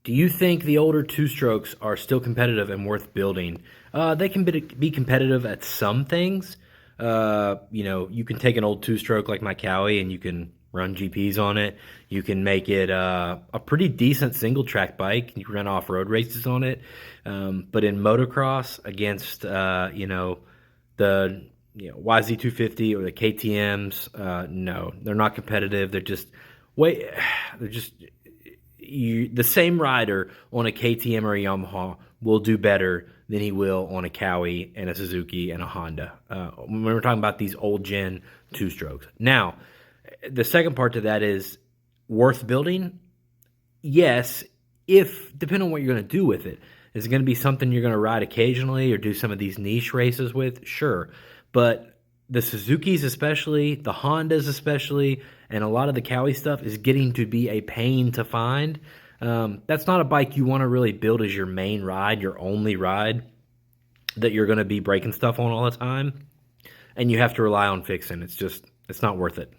Do you think the older two strokes are still competitive and worth building? They can be competitive at some things. You can take an old two stroke like my Cowie and you can run GPs on it. You can make it a pretty decent single track bike. You can run off road races on it. But in motocross against, the YZ250 or the KTM's, no, they're not competitive. Way, they're just the same rider on a KTM or a Yamaha will do better than he will on a Cowie and a Suzuki and a Honda. When we're talking about these old gen two strokes. Now, the second part to that is worth building. Yes, if depending on what you're going to do with it. Is it going to be something you're going to ride occasionally or do some of these niche races with? Sure. But the Suzukis especially, the Hondas especially, and a lot of the Cowie stuff is getting to be a pain to find. That's not a bike you want to really build as your main ride, your only ride that you're going to be breaking stuff on all the time. And you have to rely on fixing. It's not worth it.